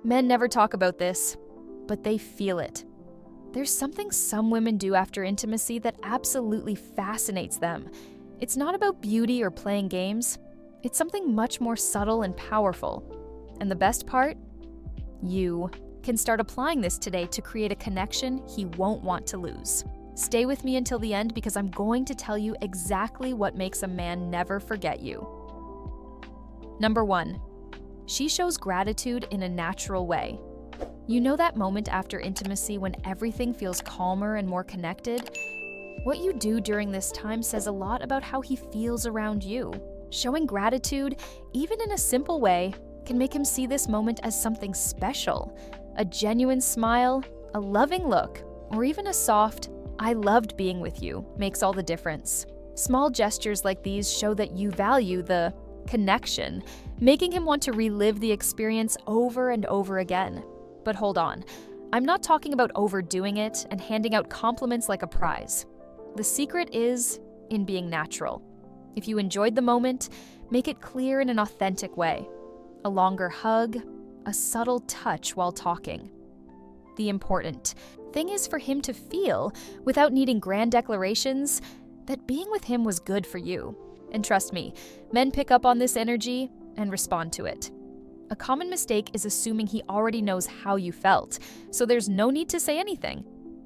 Men never talk about this, but they feel it. There's something some women do after intimacy that absolutely fascinates them. It's not about beauty or playing games. It's something much more subtle and powerful. And the best part? You can start applying this today to create a connection he won't want to lose. Stay with me until the end because I'm going to tell you exactly what makes a man never forget you. Number 1, she shows gratitude in a natural way. You know that moment after intimacy when everything feels calmer and more connected? What you do during this time says a lot about how he feels around you. Showing gratitude, even in a simple way, can make him see this moment as something special. A genuine smile, a loving look, or even a soft, "I loved being with you," makes all the difference. Small gestures like these show that you value the connection, making him want to relive the experience over and over again. But hold on, I'm not talking about overdoing it and handing out compliments like a prize. The secret is in being natural. If you enjoyed the moment, make it clear in an authentic way. A longer hug, a subtle touch while talking. The important thing is for him to feel, without needing grand declarations, that being with him was good for you. And trust me, men pick up on this energy and respond to it. A common mistake is assuming he already knows how you felt, so there's no need to say anything.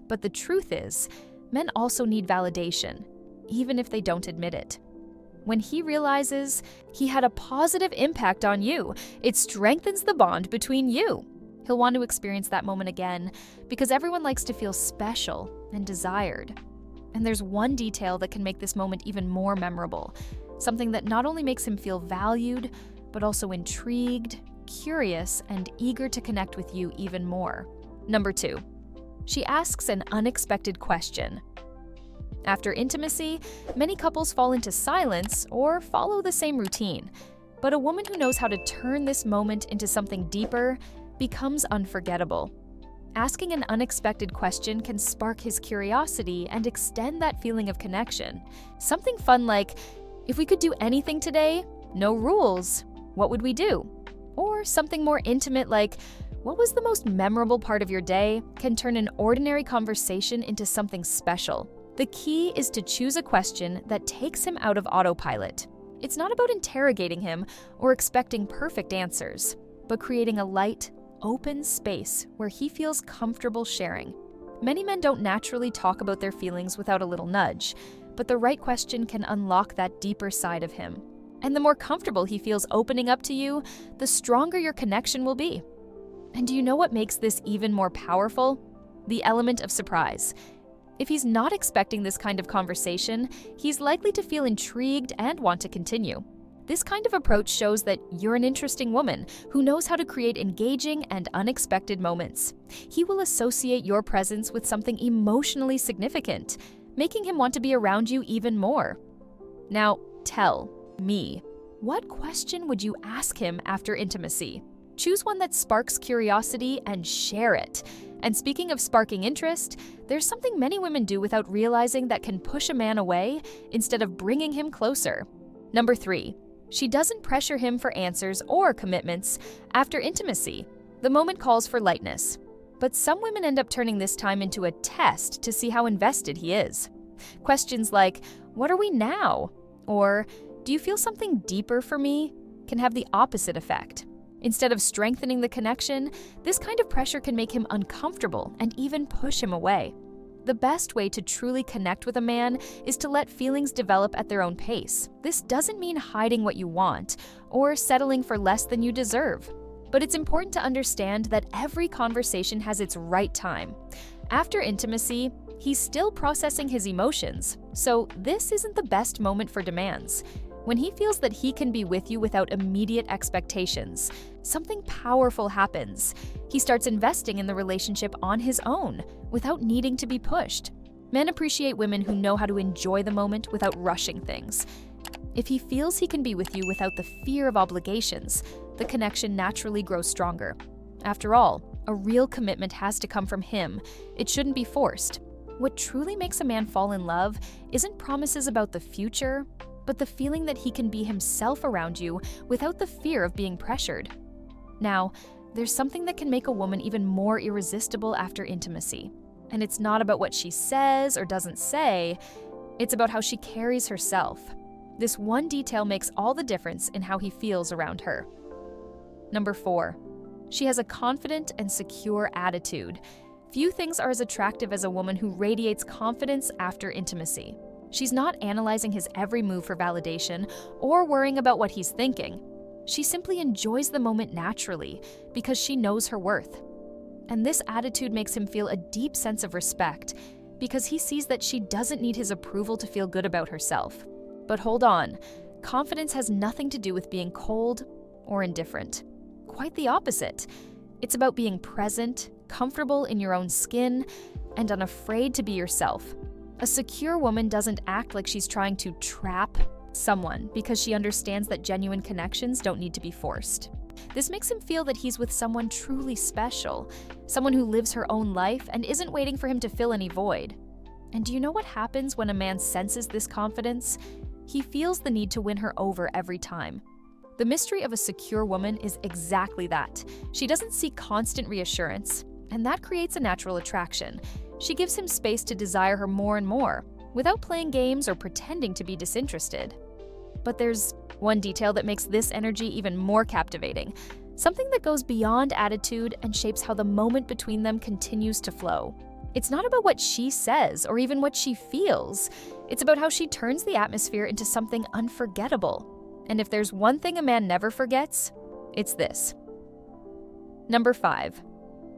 But the truth is, men also need validation, even if they don't admit it. When he realizes he had a positive impact on you, it strengthens the bond between you. He'll want to experience that moment again because everyone likes to feel special and desired. And there's one detail that can make this moment even more memorable, something that not only makes him feel valued, but also intrigued, curious, and eager to connect with you even more. Number 2, she asks an unexpected question. After intimacy, many couples fall into silence or follow the same routine. But a woman who knows how to turn this moment into something deeper becomes unforgettable. Asking an unexpected question can spark his curiosity and extend that feeling of connection. Something fun like, "If we could do anything today, no rules, what would we do?" Or something more intimate like, "What was the most memorable part of your day?" can turn an ordinary conversation into something special. The key is to choose a question that takes him out of autopilot. It's not about interrogating him or expecting perfect answers, but creating a light, open space where he feels comfortable sharing. Many men don't naturally talk about their feelings without a little nudge, but the right question can unlock that deeper side of him. And the more comfortable he feels opening up to you, the stronger your connection will be. And do you know what makes this even more powerful? The element of surprise. If he's not expecting this kind of conversation, he's likely to feel intrigued and want to continue. This kind of approach shows that you're an interesting woman who knows how to create engaging and unexpected moments. He will associate your presence with something emotionally significant, making him want to be around you even more. Now, tell me, what question would you ask him after intimacy? Choose one that sparks curiosity and share it. And speaking of sparking interest, there's something many women do without realizing that can push a man away instead of bringing him closer. Number 3, she doesn't pressure him for answers or commitments after intimacy. The moment calls for lightness. But some women end up turning this time into a test to see how invested he is. Questions like, "What are we now?" or "Do you feel something deeper for me?" can have the opposite effect. Instead of strengthening the connection, this kind of pressure can make him uncomfortable and even push him away. The best way to truly connect with a man is to let feelings develop at their own pace. This doesn't mean hiding what you want or settling for less than you deserve. But it's important to understand that every conversation has its right time. After intimacy, he's still processing his emotions, so this isn't the best moment for demands. When he feels that he can be with you without immediate expectations, something powerful happens. He starts investing in the relationship on his own, without needing to be pushed. Men appreciate women who know how to enjoy the moment without rushing things. If he feels he can be with you without the fear of obligations, the connection naturally grows stronger. After all, a real commitment has to come from him. It shouldn't be forced. What truly makes a man fall in love isn't promises about the future, but the feeling that he can be himself around you without the fear of being pressured. Now, There's something that can make a woman even more irresistible after intimacy. And it's not about what she says or doesn't say, it's about how she carries herself. This one detail makes all the difference in how he feels around her. Number 4, she has a confident and secure attitude. Few things are as attractive as a woman who radiates confidence after intimacy. She's not analyzing his every move for validation or worrying about what he's thinking. She simply enjoys the moment naturally because she knows her worth. And this attitude makes him feel a deep sense of respect because he sees that she doesn't need his approval to feel good about herself. But hold on, confidence has nothing to do with being cold or indifferent. Quite the opposite. It's about being present, comfortable in your own skin, and unafraid to be yourself. A secure woman doesn't act like she's trying to trap someone because she understands that genuine connections don't need to be forced. This makes him feel that he's with someone truly special, someone who lives her own life and isn't waiting for him to fill any void. And do you know what happens when a man senses this confidence? He feels the need to win her over every time. The mystery of a secure woman is exactly that. She doesn't seek constant reassurance, and that creates a natural attraction. She gives him space to desire her more and more, without playing games or pretending to be disinterested. But there's one detail that makes this energy even more captivating, something that goes beyond attitude and shapes how the moment between them continues to flow. It's not about what she says or even what she feels. It's about how she turns the atmosphere into something unforgettable. And if there's one thing a man never forgets, it's this. Number 5,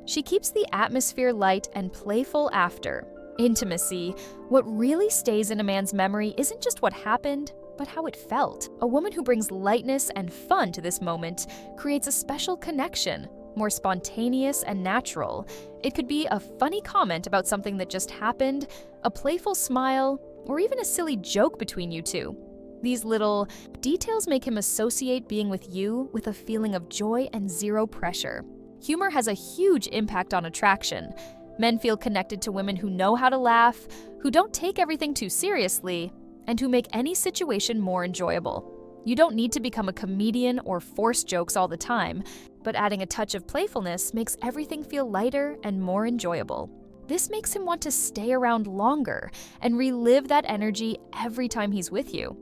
she keeps the atmosphere light and playful after intimacy. What really stays in a man's memory isn't just what happened, but how it felt. A woman who brings lightness and fun to this moment creates a special connection, more spontaneous and natural. It could be a funny comment about something that just happened, a playful smile, or even a silly joke between you two. These little details make him associate being with you with a feeling of joy and zero pressure. Humor has a huge impact on attraction. Men feel connected to women who know how to laugh, who don't take everything too seriously, and who make any situation more enjoyable. You don't need to become a comedian or force jokes all the time, but adding a touch of playfulness makes everything feel lighter and more enjoyable. This makes him want to stay around longer and relive that energy every time he's with you.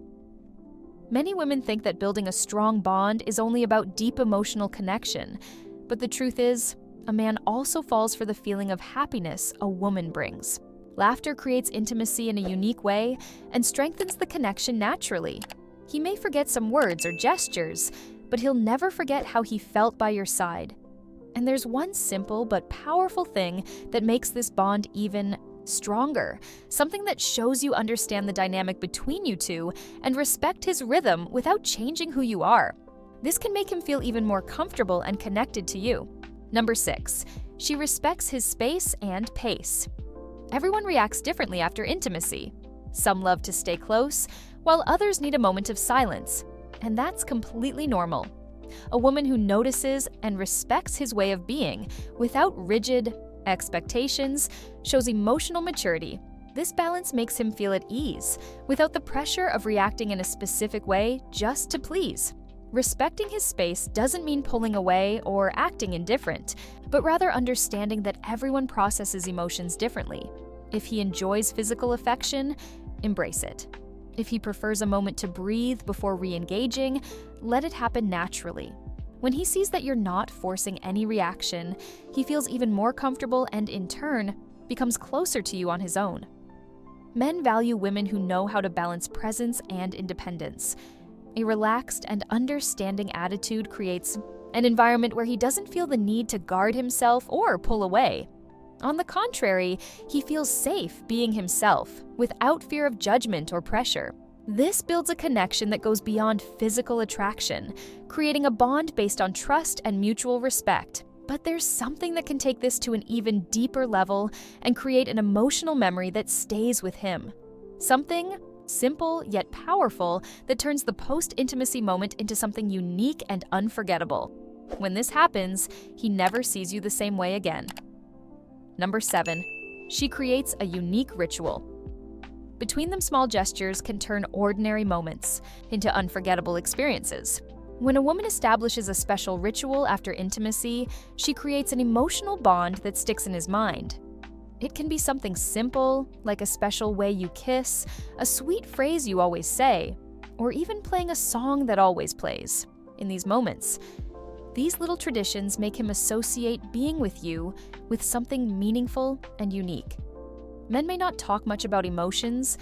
Many women think that building a strong bond is only about deep emotional connection, but the truth is, a man also falls for the feeling of happiness a woman brings. Laughter creates intimacy in a unique way and strengthens the connection naturally. He may forget some words or gestures, but he'll never forget how he felt by your side. And there's one simple but powerful thing that makes this bond even stronger, something that shows you understand the dynamic between you two and respect his rhythm without changing who you are. This can make him feel even more comfortable and connected to you. Number 6, she respects his space and pace. Everyone reacts differently after intimacy. Some love to stay close, while others need a moment of silence, and that's completely normal. A woman who notices and respects his way of being without rigid expectations shows emotional maturity. This balance makes him feel at ease, without the pressure of reacting in a specific way just to please. Respecting his space doesn't mean pulling away or acting indifferent, but rather understanding that everyone processes emotions differently. If he enjoys physical affection, embrace it. If he prefers a moment to breathe before re-engaging, let it happen naturally. When he sees that you're not forcing any reaction, he feels even more comfortable and, in turn, becomes closer to you on his own. Men value women who know how to balance presence and independence. A relaxed and understanding attitude creates an environment where he doesn't feel the need to guard himself or pull away. On the contrary, he feels safe being himself, without fear of judgment or pressure. This builds a connection that goes beyond physical attraction, creating a bond based on trust and mutual respect. But there's something that can take this to an even deeper level and create an emotional memory that stays with him. Something simple yet powerful that turns the post-intimacy moment into something unique and unforgettable. When this happens, he never sees you the same way again. Number 7, she creates a unique ritual. Between them, small gestures can turn ordinary moments into unforgettable experiences. When a woman establishes a special ritual after intimacy, she creates an emotional bond that sticks in his mind. It can be something simple, like a special way you kiss, a sweet phrase you always say, or even playing a song that always plays. In these moments, these little traditions make him associate being with you with something meaningful and unique. Men may not talk much about emotions,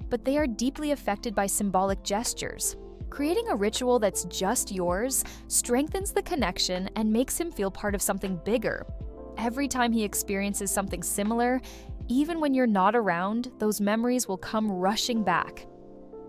but they are deeply affected by symbolic gestures. Creating a ritual that's just yours strengthens the connection and makes him feel part of something bigger. Every time he experiences something similar, even when you're not around, those memories will come rushing back.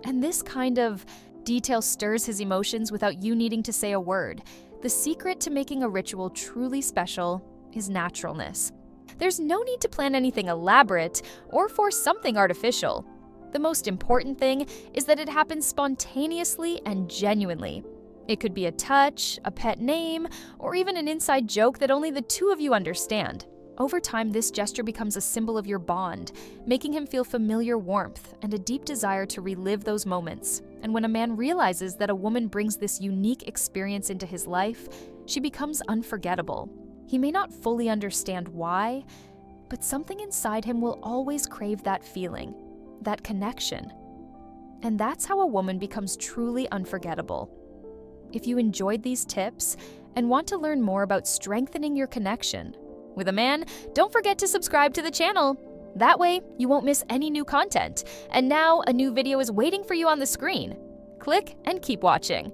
And this kind of detail stirs his emotions without you needing to say a word. The secret to making a ritual truly special is naturalness. There's no need to plan anything elaborate or force something artificial. The most important thing is that it happens spontaneously and genuinely. It could be a touch, a pet name, or even an inside joke that only the two of you understand. Over time, this gesture becomes a symbol of your bond, making him feel familiar warmth and a deep desire to relive those moments. And when a man realizes that a woman brings this unique experience into his life, she becomes unforgettable. He may not fully understand why, but something inside him will always crave that feeling, that connection. And that's how a woman becomes truly unforgettable. If you enjoyed these tips and want to learn more about strengthening your connection with a man, don't forget to subscribe to the channel. That way, you won't miss any new content. And now a new video is waiting for you on the screen. Click and keep watching.